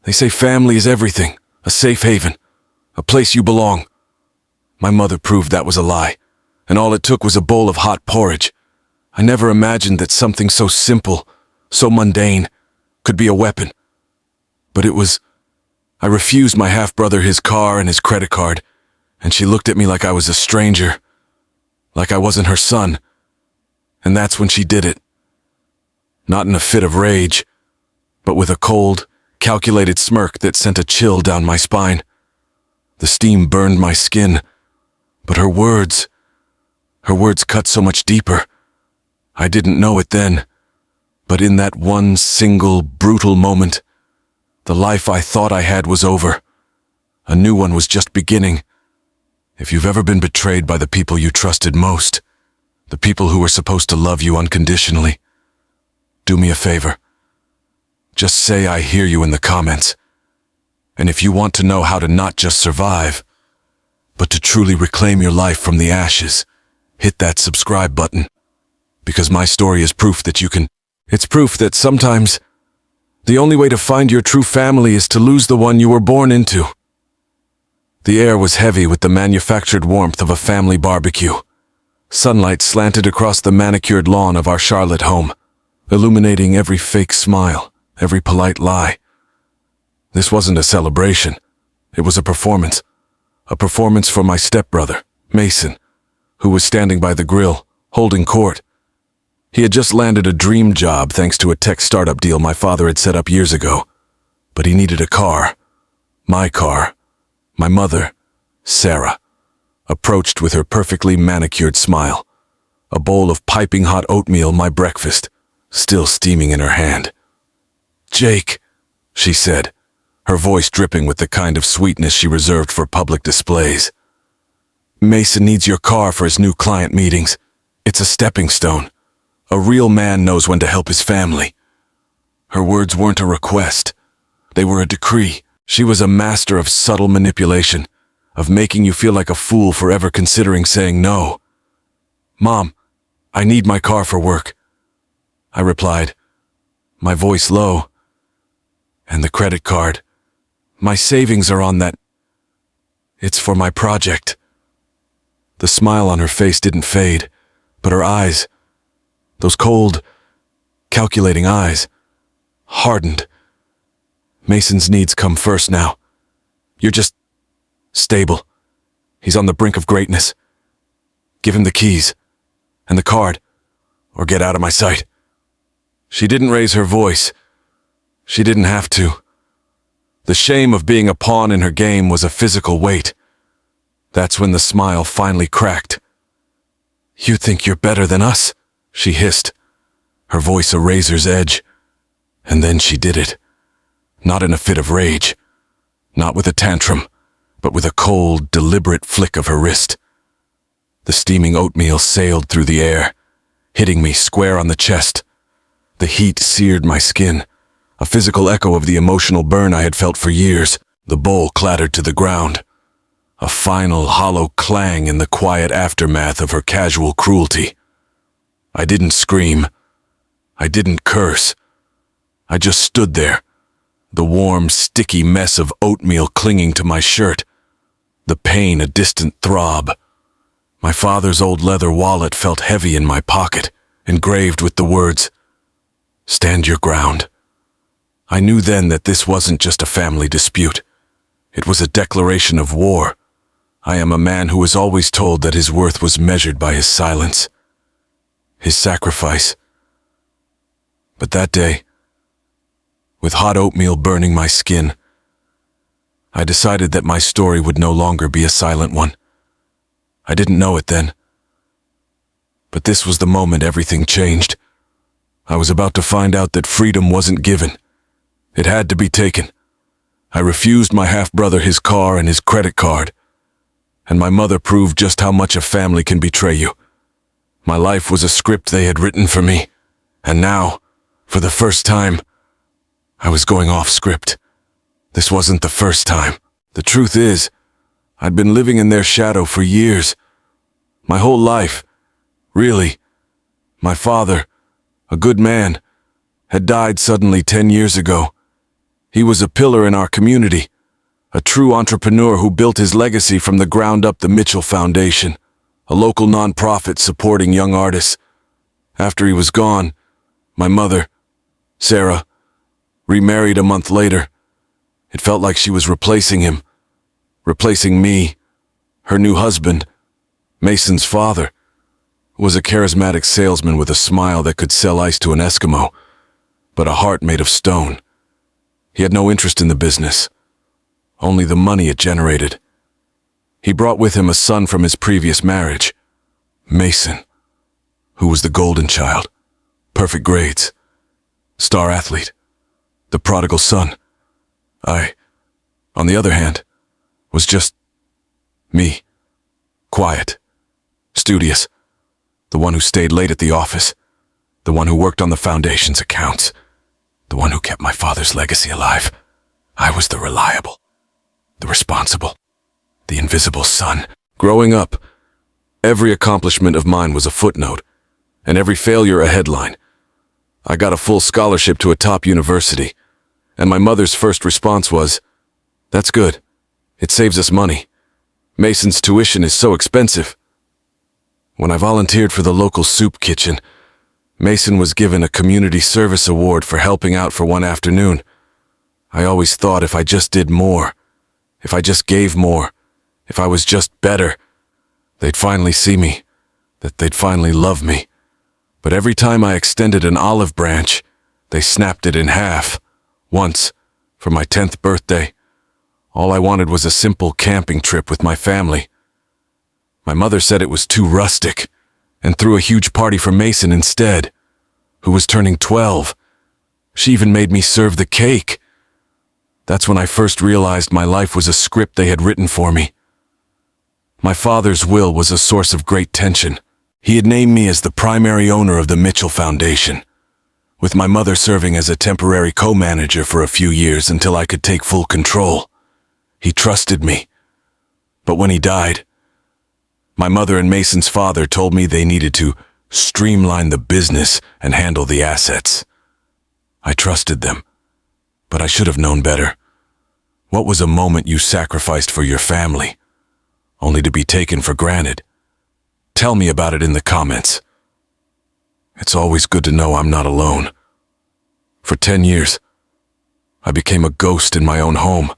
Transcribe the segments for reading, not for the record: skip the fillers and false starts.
They say family is everything, a safe haven, a place you belong. My mother proved that was a lie, and all it took was a bowl of hot porridge. I never imagined that something so simple, so mundane, could be a weapon. But it was. I refused my half-brother his car and his credit card, and she looked at me like I was a stranger, like I wasn't her son. And that's when she did it. Not in a fit of rage, but with a cold, calculated smirk that sent a chill down my spine. The steam burned my skin, but her words cut so much deeper. I didn't know it then, but in that one single, brutal moment, the life I thought I had was over. A new one was just beginning. If you've ever been betrayed by the people you trusted most, the people who were supposed to love you unconditionally, do me a favor. Just say I hear you in the comments. And if you want to know how to not just survive, but to truly reclaim your life from the ashes, hit that subscribe button. Because my story is proof that you can. It's proof that sometimes the only way to find your true family is to lose the one you were born into. The air was heavy with the manufactured warmth of a family barbecue. Sunlight slanted across the manicured lawn of our Charlotte home, illuminating every fake smile, every polite lie. This wasn't a celebration. It was a performance for my stepbrother, Mason, who was standing by the grill, holding court. He had just landed a dream job thanks to a tech startup deal my father had set up years ago. But he needed a car. My car. My mother, Sarah, approached with her perfectly manicured smile, a bowl of piping hot oatmeal, my breakfast, still steaming in her hand. "Jake," she said, her voice dripping with the kind of sweetness she reserved for public displays. "Mason needs your car for his new client meetings. It's a stepping stone. A real man knows when to help his family." Her words weren't a request. They were a decree. She was a master of subtle manipulation, of making you feel like a fool for ever considering saying no. "Mom, I need my car for work," I replied, my voice low. "And the credit card. My savings are on that. It's for my project." The smile on her face didn't fade, but her eyes, those cold, calculating eyes, hardened. "Mason's needs come first now. You're just stable. He's on the brink of greatness. Give him the keys and the card, or get out of my sight." She didn't raise her voice. She didn't have to. The shame of being a pawn in her game was a physical weight. That's when the smile finally cracked. "You think you're better than us?" she hissed, her voice a razor's edge. And then she did it. Not in a fit of rage, not with a tantrum, but with a cold, deliberate flick of her wrist. The steaming oatmeal sailed through the air, hitting me square on the chest. The heat seared my skin, a physical echo of the emotional burn I had felt for years. The bowl clattered to the ground, a final hollow clang in the quiet aftermath of her casual cruelty. I didn't scream. I didn't curse. I just stood there, the warm, sticky mess of oatmeal clinging to my shirt, the pain a distant throb. My father's old leather wallet felt heavy in my pocket, engraved with the words, "Stand your ground." I knew then that this wasn't just a family dispute. It was a declaration of war. I am a man who was always told that his worth was measured by his silence, his sacrifice. But that day, with hot oatmeal burning my skin, I decided that my story would no longer be a silent one. I didn't know it then. But this was the moment everything changed. I was about to find out that freedom wasn't given. It had to be taken. I refused my half-brother his car and his credit card, and my mother proved just how much a family can betray you. My life was a script they had written for me, and now, for the first time, I was going off script. This wasn't the first time. The truth is, I'd been living in their shadow for years. My whole life, really. My father, a good man, had died suddenly 10 years ago. He was a pillar in our community, a true entrepreneur who built his legacy from the ground up. The Mitchell Foundation, a local nonprofit supporting young artists. After he was gone, my mother, Sarah, remarried a month later. It felt like she was replacing him, replacing me. Her new husband, Mason's father, was a charismatic salesman with a smile that could sell ice to an Eskimo, but a heart made of stone. He had no interest in the business, only the money it generated. He brought with him a son from his previous marriage, Mason, who was the golden child, perfect grades, star athlete, the prodigal son. I, on the other hand, was just me, quiet, studious, the one who stayed late at the office, the one who worked on the foundation's accounts, the one who kept my father's legacy alive. I was the reliable, the responsible, the invisible son. Growing up, every accomplishment of mine was a footnote, and every failure a headline. I got a full scholarship to a top university, and my mother's first response was, "That's good. It saves us money. Mason's tuition is so expensive." When I volunteered for the local soup kitchen, Mason was given a community service award for helping out for one afternoon. I always thought if I just did more, if I just gave more, if I was just better, they'd finally see me, that they'd finally love me. But every time I extended an olive branch, they snapped it in half. Once, for my 10th birthday, all I wanted was a simple camping trip with my family. My mother said it was too rustic, and threw a huge party for Mason instead, who was turning 12. She even made me serve the cake. That's when I first realized my life was a script they had written for me. My father's will was a source of great tension. He had named me as the primary owner of the Mitchell Foundation, with my mother serving as a temporary co-manager for a few years until I could take full control. He trusted me. But when he died, my mother and Mason's father told me they needed to streamline the business and handle the assets. I trusted them, but I should have known better. What was a moment you sacrificed for your family, only to be taken for granted? Tell me about it in the comments. It's always good to know I'm not alone. For 10 years, I became a ghost in my own home.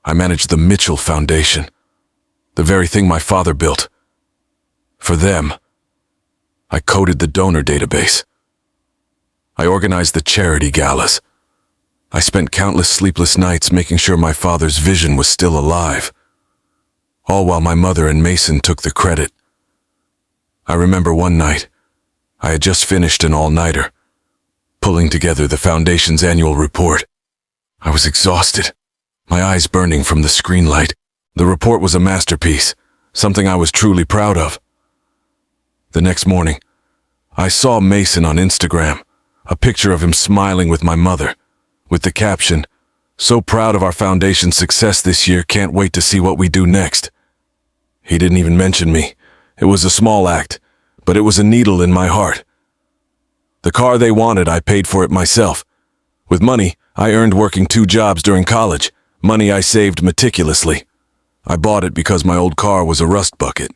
I managed the Mitchell Foundation, the very thing my father built. For them, I coded the donor database. I organized the charity galas. I spent countless sleepless nights making sure my father's vision was still alive, all while my mother and Mason took the credit. I remember one night, I had just finished an all-nighter, pulling together the foundation's annual report. I was exhausted, my eyes burning from the screen light. The report was a masterpiece, something I was truly proud of. The next morning, I saw Mason on Instagram, a picture of him smiling with my mother, with the caption, "So proud of our foundation's success this year, can't wait to see what we do next." He didn't even mention me. It was a small act, but it was a needle in my heart. The car they wanted, I paid for it myself. With money I earned working 2 jobs during college, money I saved meticulously. I bought it because my old car was a rust bucket,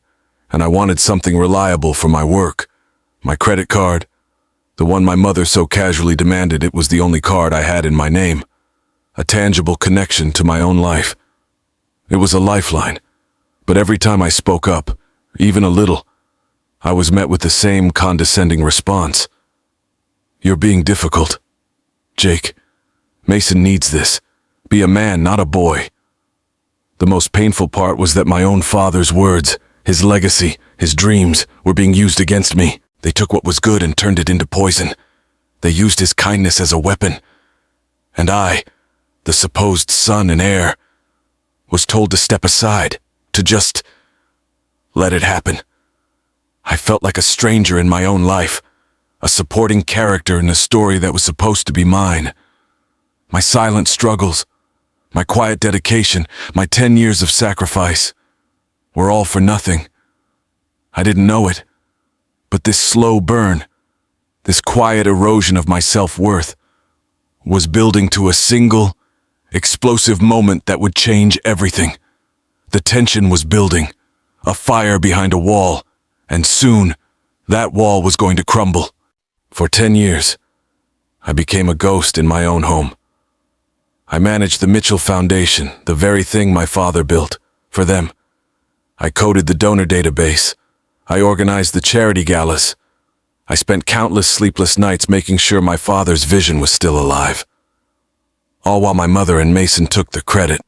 and I wanted something reliable for my work. My credit card, the one my mother so casually demanded, it was the only card I had in my name. A tangible connection to my own life. It was a lifeline, but every time I spoke up, even a little, I was met with the same condescending response. "You're being difficult. Jake, Mason needs this. Be a man, not a boy." The most painful part was that my own father's words, his legacy, his dreams, were being used against me. They took what was good and turned it into poison. They used his kindness as a weapon. And I, the supposed son and heir, was told to step aside, to just let it happen. I felt like a stranger in my own life, a supporting character in a story that was supposed to be mine. My silent struggles, my quiet dedication, my 10 years of sacrifice were all for nothing. I didn't know it, but this slow burn, this quiet erosion of my self-worth, was building to a single, explosive moment that would change everything. The tension was building, a fire behind a wall, and soon, that wall was going to crumble. For 10 years, I became a ghost in my own home. I managed the Mitchell Foundation, the very thing my father built, for them. I coded the donor database. I organized the charity galas. I spent countless sleepless nights making sure my father's vision was still alive. All while my mother and Mason took the credit.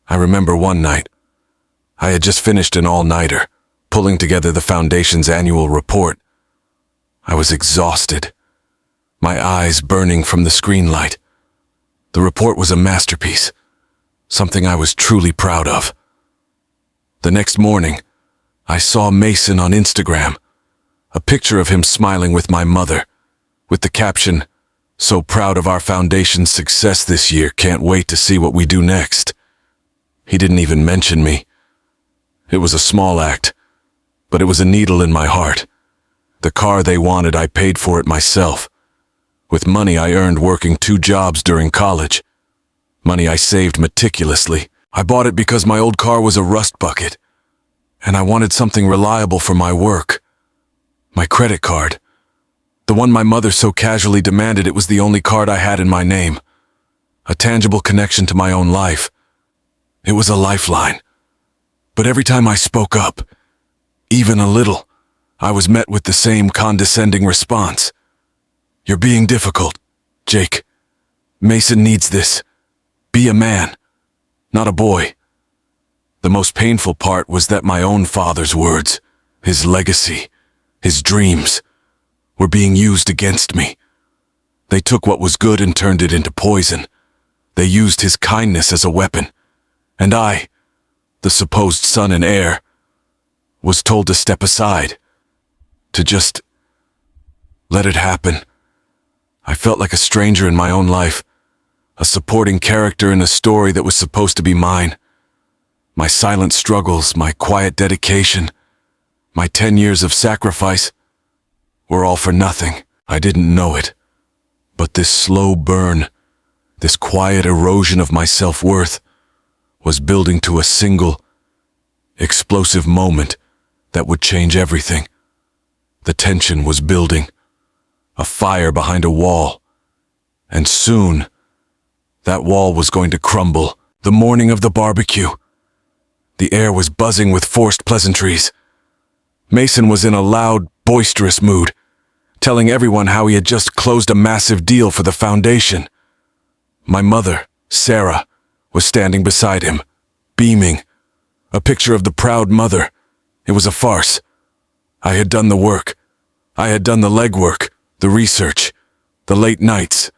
I remember one night. I had just finished an all-nighter, pulling together the foundation's annual report. I was exhausted, my eyes burning from the screen light. The report was a masterpiece, something I was truly proud of. The next morning, I saw Mason on Instagram, a picture of him smiling with my mother, with the caption, "So proud of our foundation's success this year, can't wait to see what we do next." He didn't even mention me. It was a small act, but it was a needle in my heart. The car they wanted, I paid for it myself. With money I earned working 2 jobs during college. Money I saved meticulously. I bought it because my old car was a rust bucket, and I wanted something reliable for my work. My credit card. The one my mother so casually demanded, it was the only card I had in my name. A tangible connection to my own life. It was a lifeline. But every time I spoke up, even a little, I was met with the same condescending response. "You're being difficult, Jake. Mason needs this. Be a man, not a boy." The most painful part was that my own father's words, his legacy, his dreams, were being used against me. They took what was good and turned it into poison. They used his kindness as a weapon. And I, the supposed son and heir, was told to step aside, to just let it happen. I felt like a stranger in my own life, a supporting character in a story that was supposed to be mine. My silent struggles, my quiet dedication, my 10 years of sacrifice were all for nothing. I didn't know it. But this slow burn, this quiet erosion of my self-worth, was building to a single, explosive moment that would change everything. The tension was building, a fire behind a wall, and soon, that wall was going to crumble. The morning of the barbecue. The air was buzzing with forced pleasantries. Mason was in a loud, boisterous mood, telling everyone how he had just closed a massive deal for the foundation. My mother, Sarah, was standing beside him, beaming, a picture of the proud mother. It was a farce. I had done the work. I had done the legwork, the research, the late nights.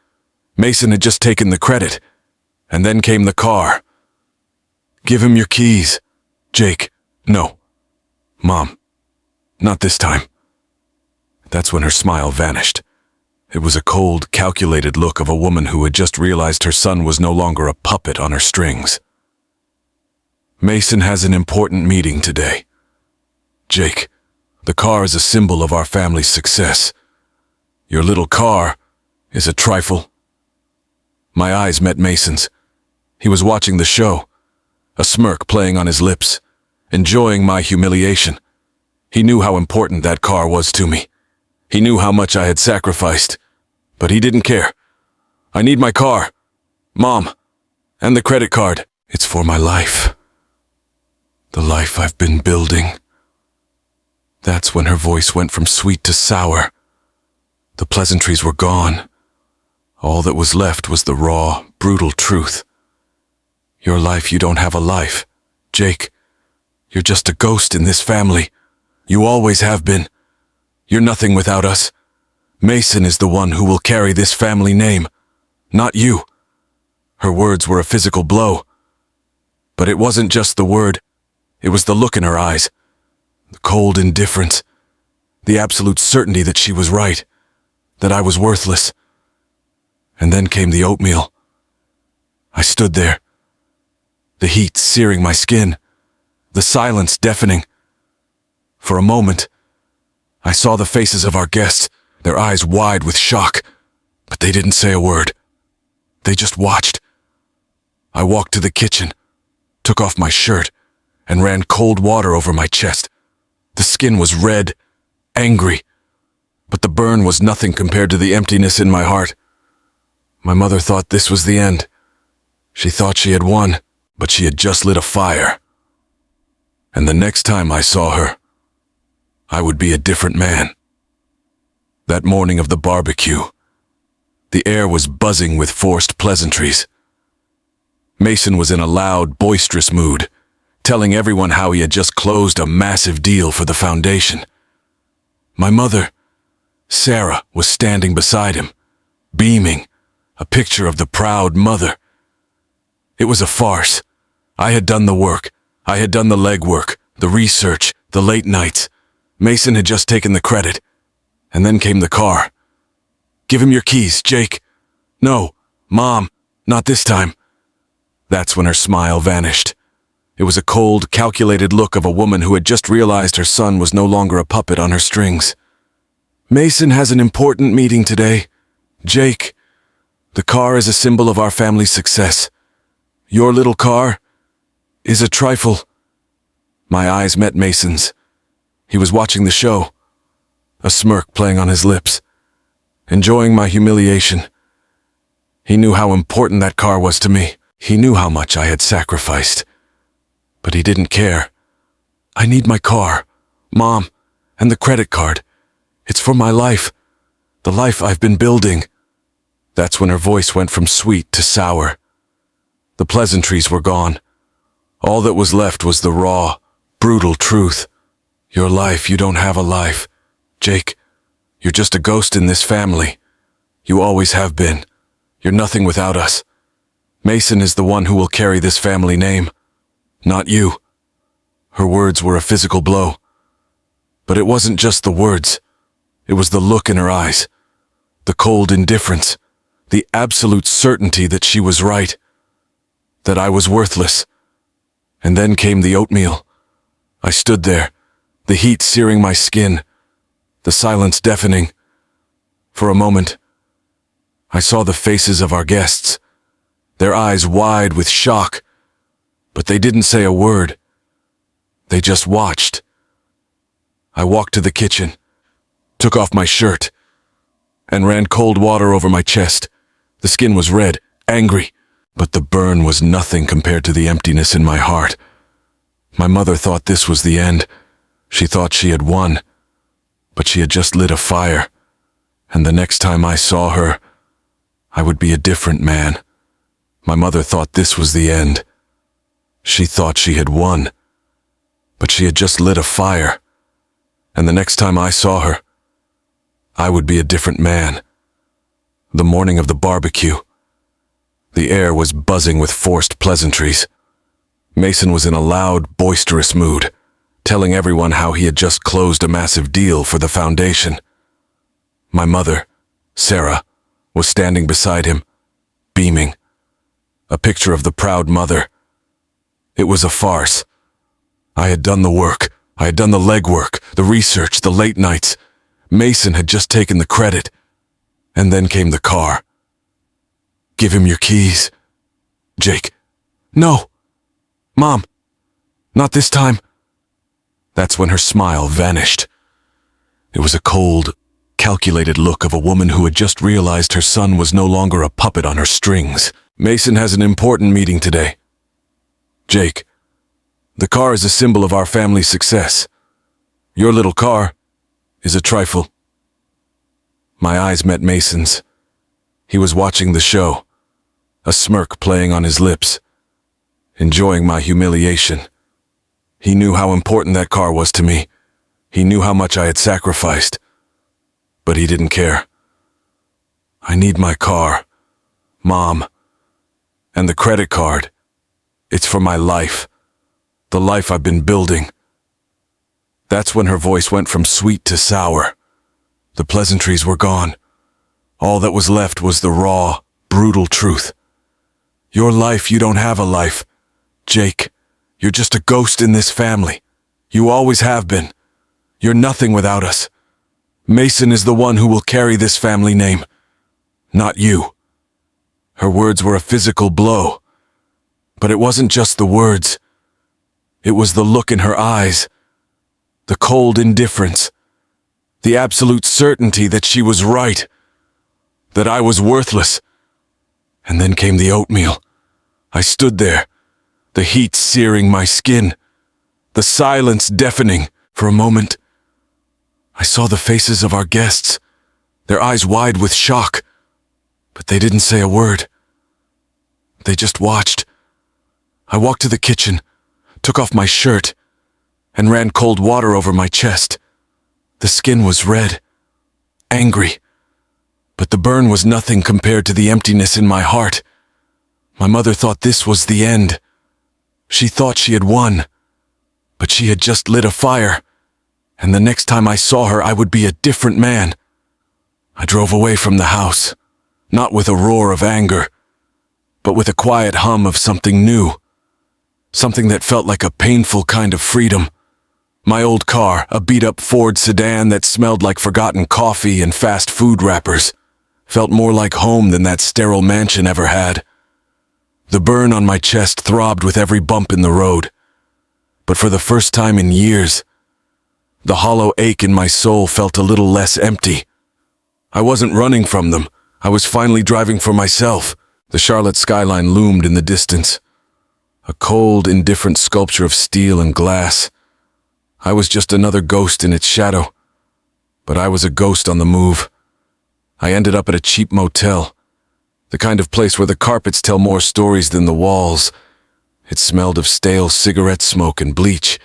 Mason had just taken the credit, and then came the car. "Give him your keys, Jake." "No, Mom, not this time." That's when her smile vanished. It was a cold, calculated look of a woman who had just realized her son was no longer a puppet on her strings. "Mason has an important meeting today. Jake, the car is a symbol of our family's success. Your little car is a trifle." My eyes met Mason's. He was watching the show, a smirk playing on his lips, enjoying my humiliation. He knew how important that car was to me. He knew how much I had sacrificed, but he didn't care. "I need my car, Mom, and the credit card. It's for my life. The life I've been building." That's when her voice went from sweet to sour. The pleasantries were gone. All that was left was the raw, brutal truth. "Your life, you don't have a life, Jake. You're just a ghost in this family. You always have been. You're nothing without us. Mason is the one who will carry this family name, not you." Her words were a physical blow. But it wasn't just the word. It was the look in her eyes, the cold indifference, the absolute certainty that she was right, that I was worthless. And then came the oatmeal. I stood there, the heat searing my skin, the silence deafening. For a moment, I saw the faces of our guests, their eyes wide with shock, but they didn't say a word. They just watched. I walked to the kitchen, took off my shirt, and ran cold water over my chest. The skin was red, angry, but the burn was nothing compared to the emptiness in my heart. My mother thought this was the end. She thought she had won, but she had just lit a fire. And the next time I saw her, I would be a different man. That morning of the barbecue, the air was buzzing with forced pleasantries. Mason was in a loud, boisterous mood, telling everyone how he had just closed a massive deal for the foundation. My mother, Sarah, was standing beside him, beaming, a picture of the proud mother. It was a farce. I had done the work. I had done the legwork, the research, the late nights. Mason had just taken the credit. And then came the car. "Give him your keys, Jake." "No, Mom, not this time." That's when her smile vanished. It was a cold, calculated look of a woman who had just realized her son was no longer a puppet on her strings. "Mason has an important meeting today. Jake, the car is a symbol of our family's success. Your little car is a trifle." My eyes met Mason's. He was watching the show, a smirk playing on his lips, enjoying my humiliation. He knew how important that car was to me. He knew how much I had sacrificed. But he didn't care. "I need my car, Mom, and the credit card. It's for my life, the life I've been building." That's when her voice went from sweet to sour. The pleasantries were gone. All that was left was the raw, brutal truth. "Your life, you don't have a life. Jake, you're just a ghost in this family. You always have been. You're nothing without us. Mason is the one who will carry this family name, not you." Her words were a physical blow. But it wasn't just the words. It was the look in her eyes, the cold indifference, the absolute certainty that she was right, that I was worthless. And then came the oatmeal. I stood there, the heat searing my skin, the silence deafening. For a moment, I saw the faces of our guests, their eyes wide with shock, but they didn't say a word. They just watched. I walked to the kitchen, took off my shirt, and ran cold water over my chest. The skin was red, angry, but the burn was nothing compared to the emptiness in my heart. My mother thought this was the end. She thought she had won, but she had just lit a fire. And the next time I saw her, I would be a different man. My mother thought this was the end. She thought she had won, but she had just lit a fire. And the next time I saw her, I would be a different man. The morning of the barbecue, the air was buzzing with forced pleasantries. Mason was in a loud, boisterous mood, telling everyone how he had just closed a massive deal for the foundation. My mother, Sarah, was standing beside him, beaming, a picture of the proud mother. It was a farce. I had done the work. I had done the legwork, the research, the late nights. Mason had just taken the credit. And then came the car. "Give him your keys, Jake." "No, Mom, not this time." That's when her smile vanished. It was a cold, calculated look of a woman who had just realized her son was no longer a puppet on her strings. "Mason has an important meeting today. Jake, the car is a symbol of our family's success. Your little car is a trifle." My eyes met Mason's. He was watching the show, a smirk playing on his lips, enjoying my humiliation. He knew how important that car was to me. He knew how much I had sacrificed. But he didn't care. "I need my car, Mom, and the credit card. It's for my life, the life I've been building." That's when her voice went from sweet to sour. The pleasantries were gone. All that was left was the raw, brutal truth. "Your life, you don't have a life. Jake, you're just a ghost in this family. You always have been. You're nothing without us. Mason is the one who will carry this family name, not you." Her words were a physical blow. But it wasn't just the words. It was the look in her eyes, the cold indifference, the absolute certainty that she was right, that I was worthless. And then came the oatmeal. I stood there, the heat searing my skin, the silence deafening. For a moment, I saw the faces of our guests, their eyes wide with shock, but they didn't say a word. They just watched. I walked to the kitchen, took off my shirt, and ran cold water over my chest. The skin was red, angry, but the burn was nothing compared to the emptiness in my heart. My mother thought this was the end. She thought she had won, but she had just lit a fire, and the next time I saw her, I would be a different man. I drove away from the house, not with a roar of anger, but with a quiet hum of something new, something that felt like a painful kind of freedom. My old car, a beat-up Ford sedan that smelled like forgotten coffee and fast food wrappers, felt more like home than that sterile mansion ever had. The burn on my chest throbbed with every bump in the road, but for the first time in years, the hollow ache in my soul felt a little less empty. I wasn't running from them. I was finally driving for myself. The Charlotte skyline loomed in the distance, a cold, indifferent sculpture of steel and glass. I was just another ghost in its shadow, but I was a ghost on the move. I ended up at a cheap motel, the kind of place where the carpets tell more stories than the walls. It smelled of stale cigarette smoke and bleach,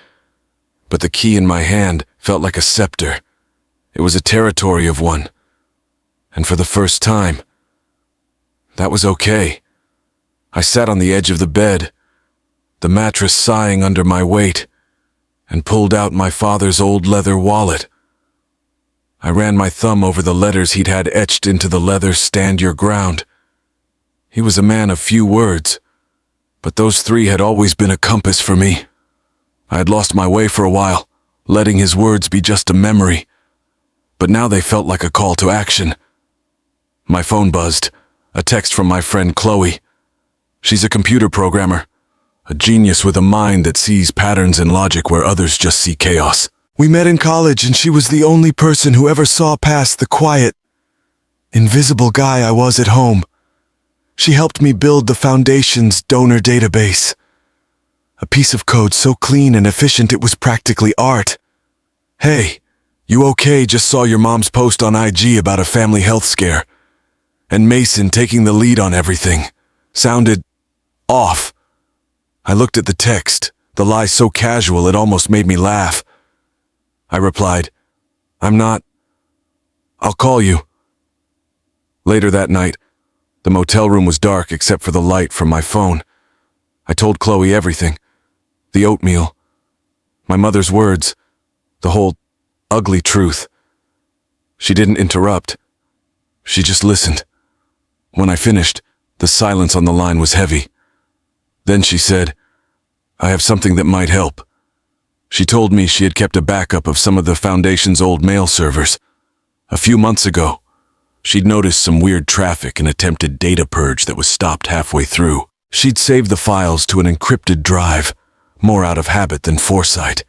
but the key in my hand felt like a scepter. It was a territory of one, and for the first time, that was okay. I sat on the edge of the bed, the mattress sighing under my weight, and pulled out my father's old leather wallet. I ran my thumb over the letters he'd had etched into the leather "Stand Your Ground." He was a man of few words, but those three had always been a compass for me. I had lost my way for a while, letting his words be just a memory, but now they felt like a call to action. My phone buzzed, a text from my friend Chloe. She's a computer programmer, a genius with a mind that sees patterns and logic where others just see chaos. We met in college, and she was the only person who ever saw past the quiet, invisible guy I was at home. She helped me build the Foundation's donor database, a piece of code so clean and efficient it was practically art. "Hey, you okay? Just saw your mom's post on IG about a family health scare. And Mason taking the lead on everything. Sounded off." I looked at the text, the lie so casual it almost made me laugh. I replied, "I'm not. I'll call you." Later that night, the motel room was dark except for the light from my phone. I told Chloe everything. The oatmeal, my mother's words, the whole ugly truth. She didn't interrupt. She just listened. When I finished, the silence on the line was heavy. Then she said, "I have something that might help." She told me she had kept a backup of some of the Foundation's old mail servers. A few months ago, she'd noticed some weird traffic and attempted data purge that was stopped halfway through. She'd saved the files to an encrypted drive, more out of habit than foresight.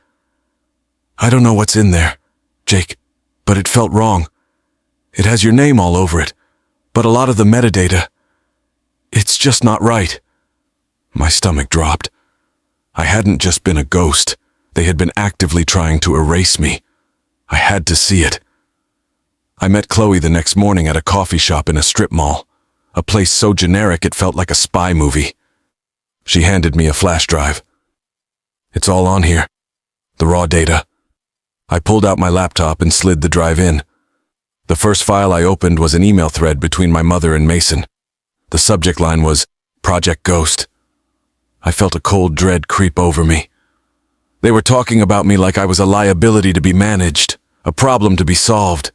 "I don't know what's in there, Jake, but it felt wrong. It has your name all over it, but a lot of the metadata, it's just not right." My stomach dropped. I hadn't just been a ghost. They had been actively trying to erase me. I had to see it. I met Chloe the next morning at a coffee shop in a strip mall, a place so generic it felt like a spy movie. She handed me a flash drive. "It's all on here, the raw data." I pulled out my laptop and slid the drive in. The first file I opened was an email thread between my mother and Mason. The subject line was Project Ghost. I felt a cold dread creep over me. They were talking about me like I was a liability to be managed, a problem to be solved.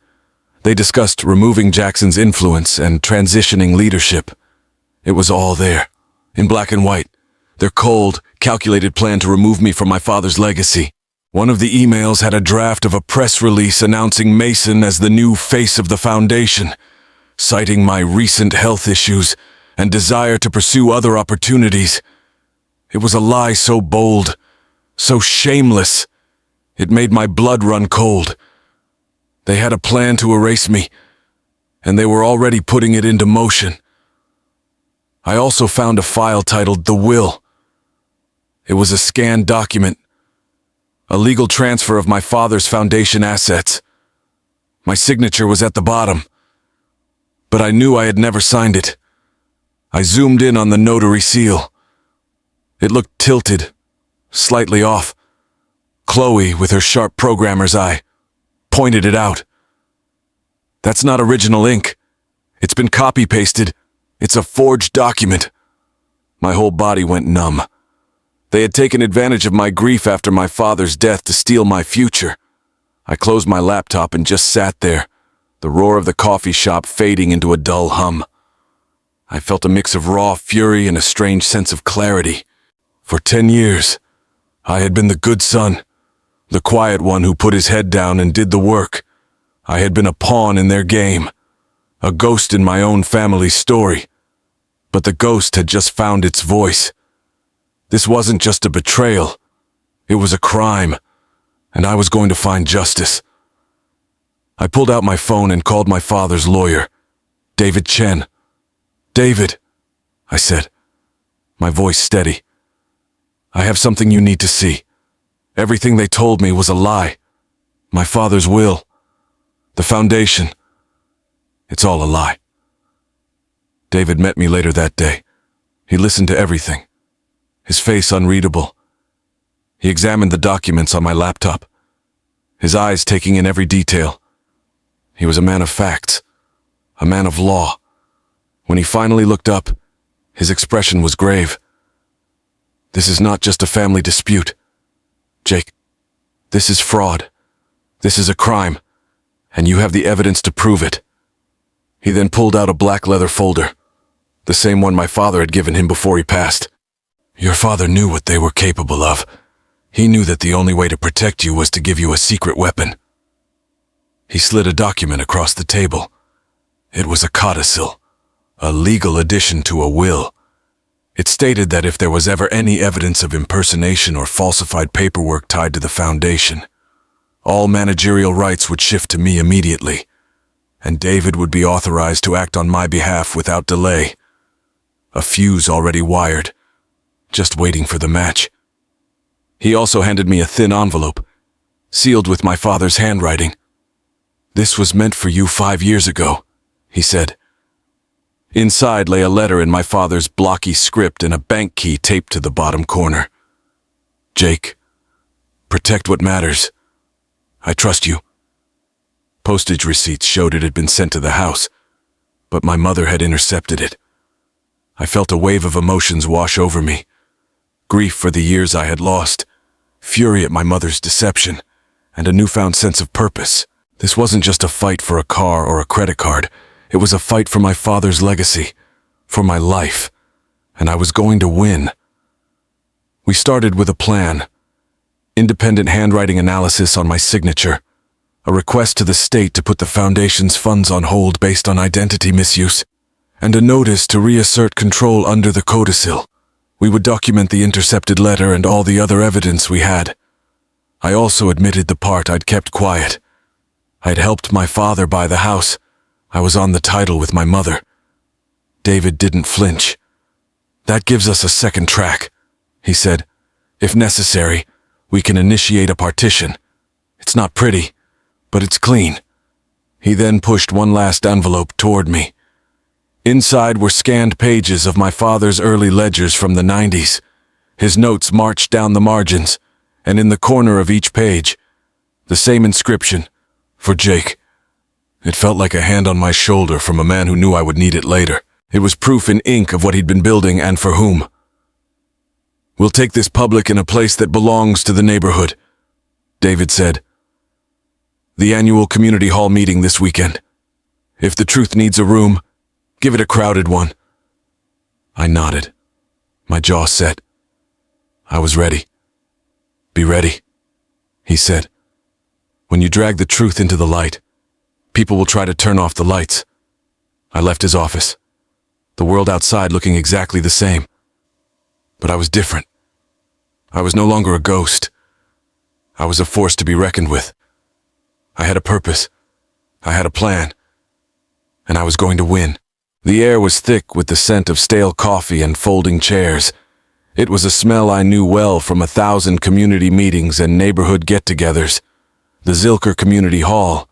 They discussed removing Jackson's influence and transitioning leadership. It was all there, in black and white, their cold, calculated plan to remove me from my father's legacy. One of the emails had a draft of a press release announcing Mason as the new face of the Foundation, citing my recent health issues and desire to pursue other opportunities. It was a lie so bold, so shameless, it made my blood run cold. They had a plan to erase me, and they were already putting it into motion. I also found a file titled The Will. It was a scanned document, a legal transfer of my father's foundation assets. My signature was at the bottom, but I knew I had never signed it. I zoomed in on the notary seal. It looked tilted, slightly off. Chloe, with her sharp programmer's eye, pointed it out. That's not original ink. It's been copy-pasted. It's a forged document. My whole body went numb. They had taken advantage of my grief after my father's death to steal my future. I closed my laptop and just sat there, the roar of the coffee shop fading into a dull hum. I felt a mix of raw fury and a strange sense of clarity. For 10 years, I had been the good son, the quiet one who put his head down and did the work. I had been a pawn in their game, a ghost in my own family's story. But the ghost had just found its voice. This wasn't just a betrayal. It was a crime, and I was going to find justice. I pulled out my phone and called my father's lawyer, David Chen. "David," I said, my voice steady. "I have something you need to see. Everything they told me was a lie. My father's will, the foundation, it's all a lie." David met me later that day. He listened to everything, his face unreadable. He examined the documents on my laptop, his eyes taking in every detail. He was a man of facts, a man of law. When he finally looked up, his expression was grave. "This is not just a family dispute, Jake. This is fraud. This is a crime, and you have the evidence to prove it." He then pulled out a black leather folder, the same one my father had given him before he passed. "Your father knew what they were capable of. He knew that the only way to protect you was to give you a secret weapon." He slid a document across the table. It was a codicil, a legal addition to a will. It stated that if there was ever any evidence of impersonation or falsified paperwork tied to the foundation, all managerial rights would shift to me immediately, and David would be authorized to act on my behalf without delay. A fuse already wired, just waiting for the match. He also handed me a thin envelope, sealed with my father's handwriting. "This was meant for you 5 years ago," he said. Inside lay a letter in my father's blocky script and a bank key taped to the bottom corner. "Jake, protect what matters. I trust you." Postage receipts showed it had been sent to the house, but my mother had intercepted it. I felt a wave of emotions wash over me. Grief for the years I had lost, fury at my mother's deception, and a newfound sense of purpose. This wasn't just a fight for a car or a credit card. It was a fight for my father's legacy, for my life, and I was going to win. We started with a plan: independent handwriting analysis on my signature, a request to the state to put the foundation's funds on hold based on identity misuse, and a notice to reassert control under the codicil. We would document the intercepted letter and all the other evidence we had. I also admitted the part I'd kept quiet. I'd helped my father buy the house. I was on the title with my mother. David didn't flinch. "That gives us a second track," he said. "If necessary, we can initiate a partition. It's not pretty, but it's clean." He then pushed one last envelope toward me. Inside were scanned pages of my father's early ledgers from the 90s. His notes marched down the margins, and in the corner of each page, the same inscription: "For Jake." It felt like a hand on my shoulder from a man who knew I would need it later. It was proof in ink of what he'd been building and for whom. "We'll take this public in a place that belongs to the neighborhood," David said. "The annual community hall meeting this weekend. If the truth needs a room, give it a crowded one." I nodded, my jaw set. I was ready. "Be ready," he said. "When you drag the truth into the light, people will try to turn off the lights." I left his office. the world outside looking exactly the same. But I was different. I was no longer a ghost. I was a force to be reckoned with. I had a purpose. I had a plan. And I was going to win. The air was thick with the scent of stale coffee and folding chairs. It was a smell I knew well from 1,000 community meetings and neighborhood get-togethers. The Zilker Community Hall,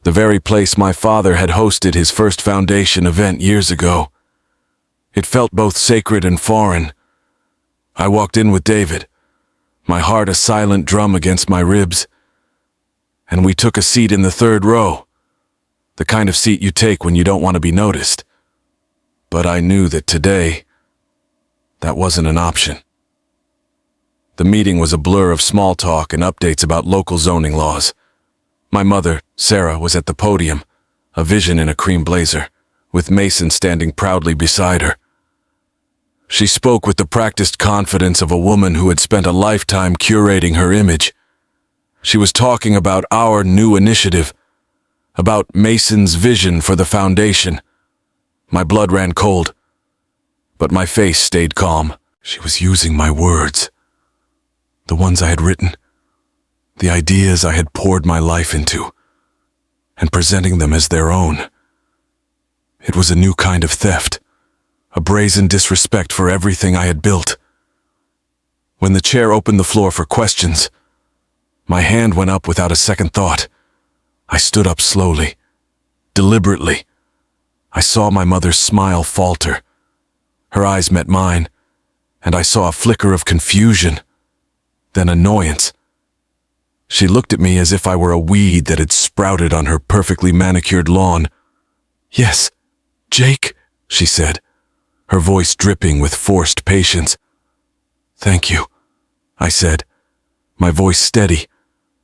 the very place my father had hosted his first foundation event years ago. It felt both sacred and foreign. I walked in with David, my heart a silent drum against my ribs, and we took a seat in the third row, the kind of seat you take when you don't want to be noticed. But I knew that today, that wasn't an option. The meeting was a blur of small talk and updates about local zoning laws. My mother, Sarah, was at the podium, a vision in a cream blazer, with Mason standing proudly beside her. She spoke with the practiced confidence of a woman who had spent a lifetime curating her image. She was talking about our new initiative, about Mason's vision for the foundation. My blood ran cold, but my face stayed calm. She was using my words, the ones I had written, the ideas I had poured my life into, and presenting them as their own. It was a new kind of theft, a brazen disrespect for everything I had built. When the chair opened the floor for questions, my hand went up without a second thought. I stood up slowly, deliberately. I saw my mother's smile falter. Her eyes met mine, and I saw a flicker of confusion, then annoyance. She looked at me as if I were a weed that had sprouted on her perfectly manicured lawn. "Yes, Jake," she said, her voice dripping with forced patience. "Thank you," I said, my voice steady,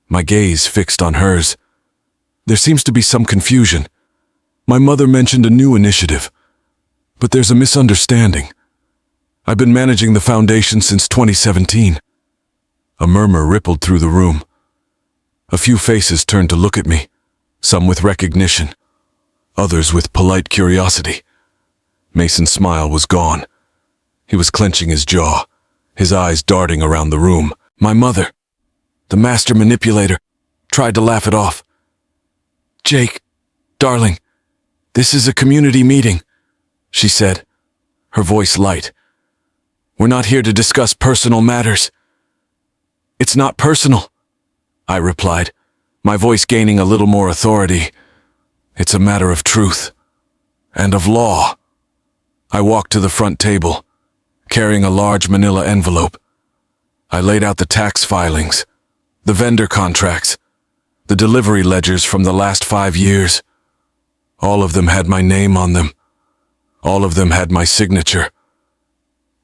my gaze fixed on hers. "There seems to be some confusion. My mother mentioned a new initiative, but there's a misunderstanding. I've been managing the foundation since 2017. A murmur rippled through the room. A few faces turned to look at me, some with recognition, others with polite curiosity. Mason's smile was gone. He was clenching his jaw, his eyes darting around the room. My mother, the master manipulator, tried to laugh it off. "Jake, darling, this is a community meeting," she said, her voice light. "We're not here to discuss personal matters." "It's not personal," I replied, my voice gaining a little more authority. "It's a matter of truth and of law." I walked to the front table, carrying a large manila envelope. I laid out the tax filings, the vendor contracts, the delivery ledgers from the last 5 years. All of them had my name on them. All of them had my signature.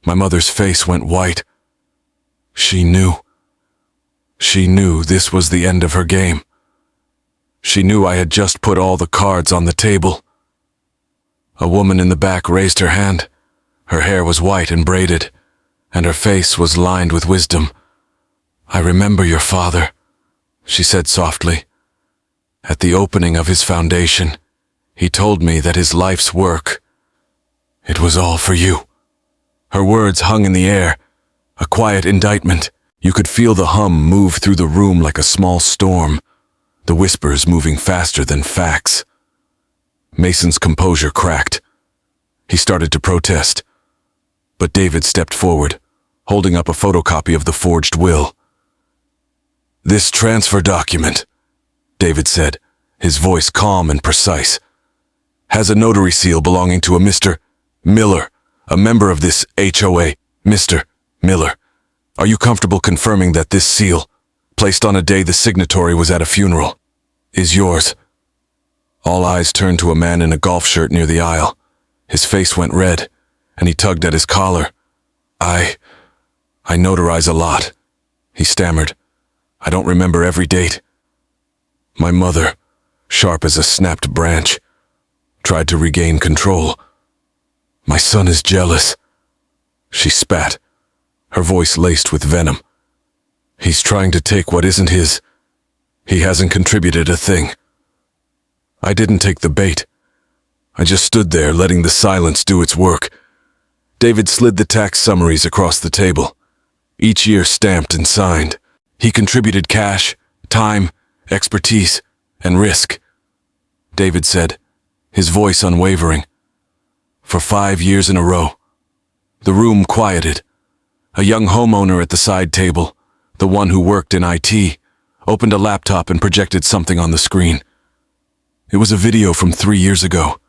My mother's face went white. She knew. She knew this was the end of her game. She knew I had just put all the cards on the table. A woman in the back raised her hand. Her hair was white and braided, and her face was lined with wisdom. "I remember your father," she said softly. "At the opening of his foundation, he told me that his life's work, it was all for you." Her words hung in the air, a quiet indictment. You could feel the hum move through the room like a small storm, the whispers moving faster than facts. Mason's composure cracked. He started to protest, but David stepped forward, holding up a photocopy of the forged will. "This transfer document," David said, his voice calm and precise, "has a notary seal belonging to a Mr. Miller, a member of this HOA. Mr. Miller, are you comfortable confirming that this seal, placed on a day the signatory was at a funeral, is yours?" All eyes turned to a man in a golf shirt near the aisle. His face went red, and he tugged at his collar. I notarize a lot," he stammered. "I don't remember every date." My mother, sharp as a snapped branch, tried to regain control. "My son is jealous," she spat, her voice laced with venom. "He's trying to take what isn't his. He hasn't contributed a thing." I didn't take the bait. I just stood there, letting the silence do its work. David slid the tax summaries across the table, each year stamped and signed. He contributed cash, time, expertise, and risk. David said, his voice unwavering. For 5 years in a row. The room quieted. A young homeowner at the side table, the one who worked in IT, opened a laptop and projected something on the screen. It was a video from 3 years ago.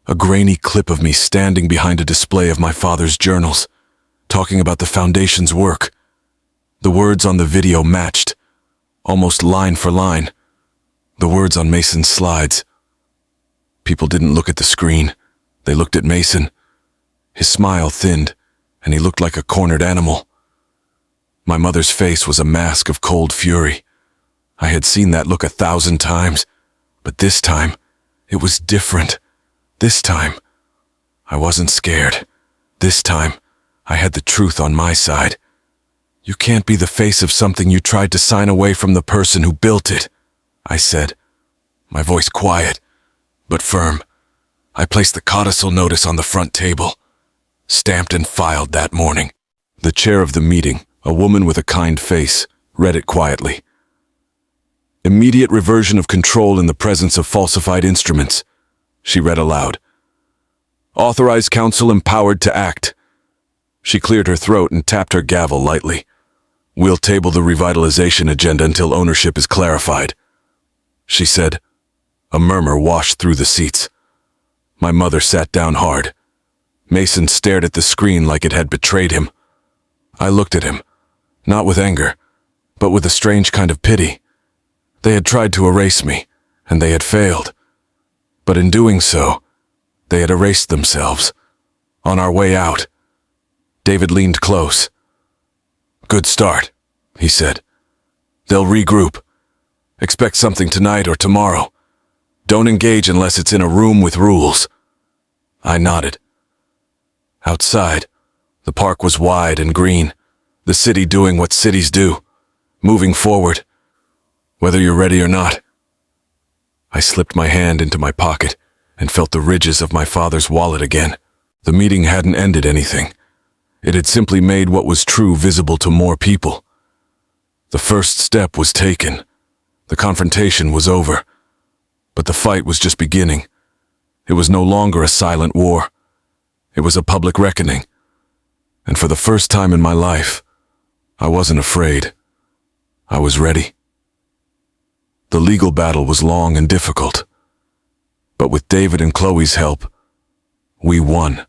A grainy clip of me standing behind a display of my father's journals, talking about the foundation's work. The words on the video matched, almost line for line, the words on Mason's slides. People didn't look at the screen. They looked at Mason. His smile thinned, and he looked like a cornered animal. My mother's face was a mask of cold fury. I had seen that look 1,000 times, but this time, it was different. This time, I wasn't scared. This time, I had the truth on my side. You can't be the face of something you tried to sign away from the person who built it, I said, my voice quiet, but firm. I placed the codicil notice on the front table, stamped and filed that morning. The chair of the meeting, a woman with a kind face, read it quietly. Immediate reversion of control in the presence of falsified instruments, she read aloud. Authorized counsel empowered to act. She cleared her throat and tapped her gavel lightly. We'll table the revitalization agenda until ownership is clarified, she said. A murmur washed through the seats. My mother sat down hard. Mason stared at the screen like it had betrayed him. I looked at him, not with anger, but with a strange kind of pity. They had tried to erase me, and they had failed. But in doing so, they had erased themselves. On our way out, David leaned close. Good start, he said. They'll regroup. Expect something tonight or tomorrow. Don't engage unless it's in a room with rules. I nodded. Outside, the park was wide and green, the city doing what cities do, moving forward, whether you're ready or not. I slipped my hand into my pocket and felt the ridges of my father's wallet again. The meeting hadn't ended anything. It had simply made what was true visible to more people. The first step was taken. The confrontation was over. But the fight was just beginning. It was no longer a silent war. It was a public reckoning. And for the first time in my life, I wasn't afraid. I was ready. The legal battle was long and difficult. But with David and Chloe's help, we won.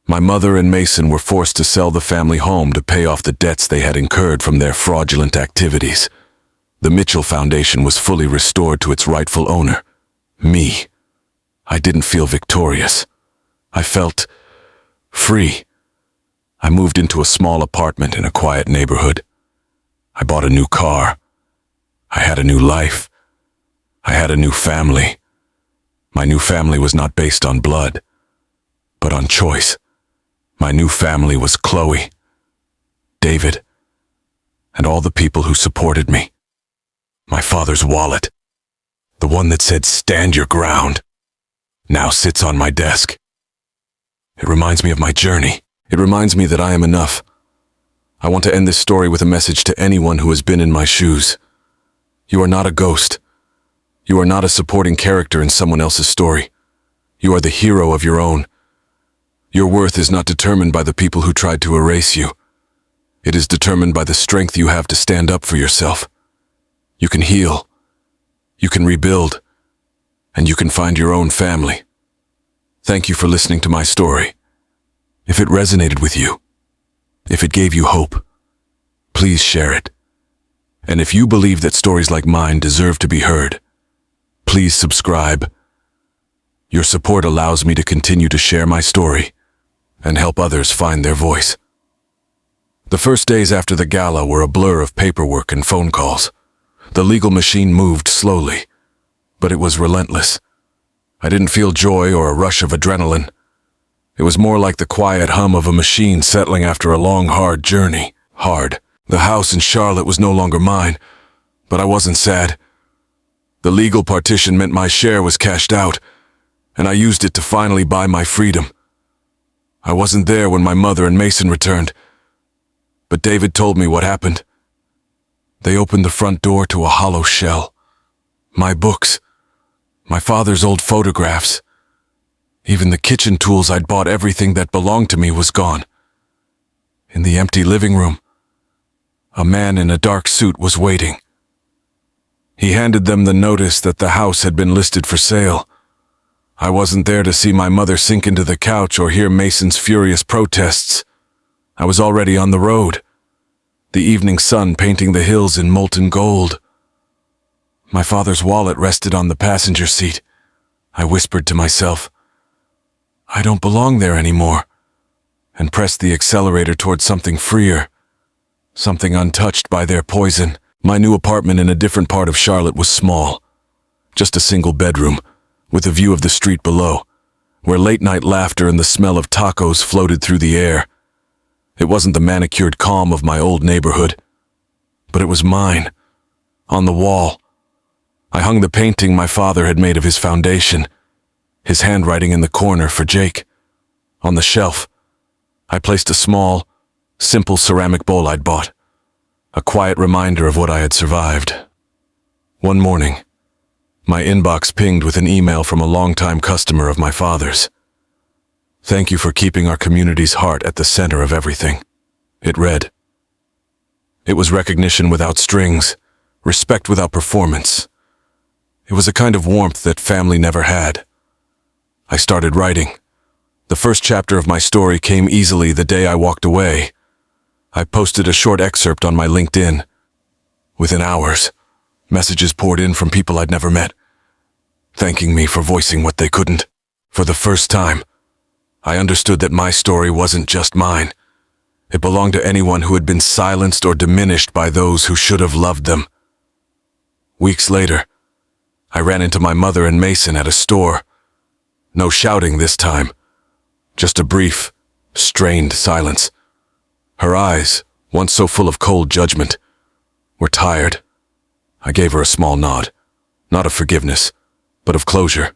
My mother and Mason were forced to sell the family home to pay off the debts they had incurred from their fraudulent activities. The Mitchell Foundation was fully restored to its rightful owner, me. I didn't feel victorious. I felt free. I moved into a small apartment in a quiet neighborhood. I bought a new car. I had a new life. I had a new family. My new family was not based on blood, but on choice. My new family was Chloe, David, and all the people who supported me. My father's wallet, the one that said "Stand your ground," now sits on my desk. It reminds me of my journey. It reminds me that I am enough. I want to end this story with a message to anyone who has been in my shoes. You are not a ghost. You are not a supporting character in someone else's story. You are the hero of your own. Your worth is not determined by the people who tried to erase you. It is determined by the strength you have to stand up for yourself. You can heal. You can rebuild. And you can find your own family. Thank you for listening to my story. If it resonated with you, if it gave you hope, please share it. And if you believe that stories like mine deserve to be heard, please subscribe. Your support allows me to continue to share my story and help others find their voice. The first days after the gala were a blur of paperwork and phone calls. The legal machine moved slowly, but it was relentless. I didn't feel joy or a rush of adrenaline. It was more like the quiet hum of a machine settling after a long, hard journey. Hard. The house in Charlotte was no longer mine, but I wasn't sad. The legal partition meant my share was cashed out, and I used it to finally buy my freedom. I wasn't there when my mother and Mason returned, but David told me what happened. They opened the front door to a hollow shell. My books, my father's old photographs, even the kitchen tools I'd bought, everything that belonged to me was gone. In the empty living room, a man in a dark suit was waiting. He handed them the notice that the house had been listed for sale. I wasn't there to see my mother sink into the couch or hear Mason's furious protests. I was already on the road, the evening sun painting the hills in molten gold. My father's wallet rested on the passenger seat. I whispered to myself, I don't belong there anymore, and pressed the accelerator towards something freer, something untouched by their poison. My new apartment in a different part of Charlotte was small, just a single bedroom, with a view of the street below, where late-night laughter and the smell of tacos floated through the air. It wasn't the manicured calm of my old neighborhood, but it was mine, on the wall. I hung the painting my father had made of his foundation, his handwriting in the corner for Jake. On the shelf, I placed a small, simple ceramic bowl I'd bought, a quiet reminder of what I had survived. One morning, my inbox pinged with an email from a longtime customer of my father's. Thank you for keeping our community's heart at the center of everything, it read. It was recognition without strings, respect without performance. It was a kind of warmth that family never had. I started writing. The first chapter of my story came easily the day I walked away. I posted a short excerpt on my LinkedIn. Within hours, messages poured in from people I'd never met, thanking me for voicing what they couldn't. For the first time, I understood that my story wasn't just mine. It belonged to anyone who had been silenced or diminished by those who should have loved them. Weeks later, I ran into my mother and Mason at a store. No shouting this time, just a brief, strained silence. Her eyes, once so full of cold judgment, were tired. I gave her a small nod, not of forgiveness, but of closure.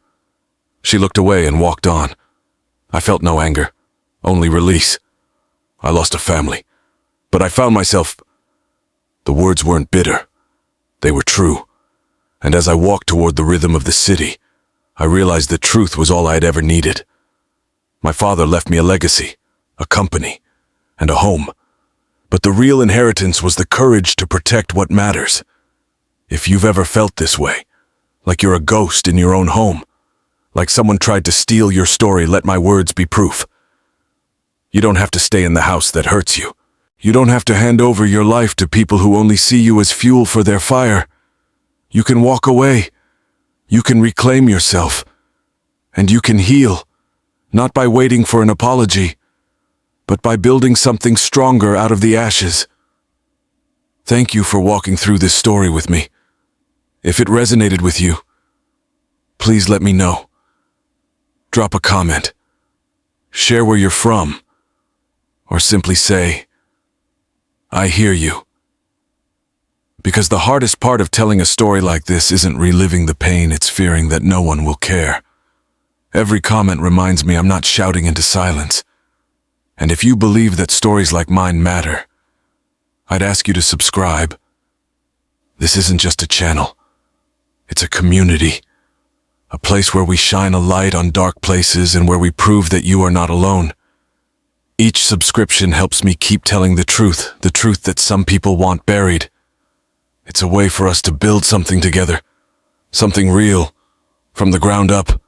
She looked away and walked on. I felt no anger, only release. I lost a family, but I found myself. The words weren't bitter. They were true. And as I walked toward the rhythm of the city, I realized that truth was all I had ever needed. My father left me a legacy, a company, and a home. But the real inheritance was the courage to protect what matters. If you've ever felt this way, like you're a ghost in your own home, like someone tried to steal your story, let my words be proof. You don't have to stay in the house that hurts you. You don't have to hand over your life to people who only see you as fuel for their fire. You can walk away. You can reclaim yourself. And you can heal, not by waiting for an apology, but by building something stronger out of the ashes. Thank you for walking through this story with me. If it resonated with you, please let me know. Drop a comment. Share where you're from. Or simply say, I hear you. Because the hardest part of telling a story like this isn't reliving the pain, it's fearing that no one will care. Every comment reminds me I'm not shouting into silence. And if you believe that stories like mine matter, I'd ask you to subscribe. This isn't just a channel. It's a community. A place where we shine a light on dark places and where we prove that you are not alone. Each subscription helps me keep telling the truth that some people want buried. It's a way for us to build something together, something real, from the ground up.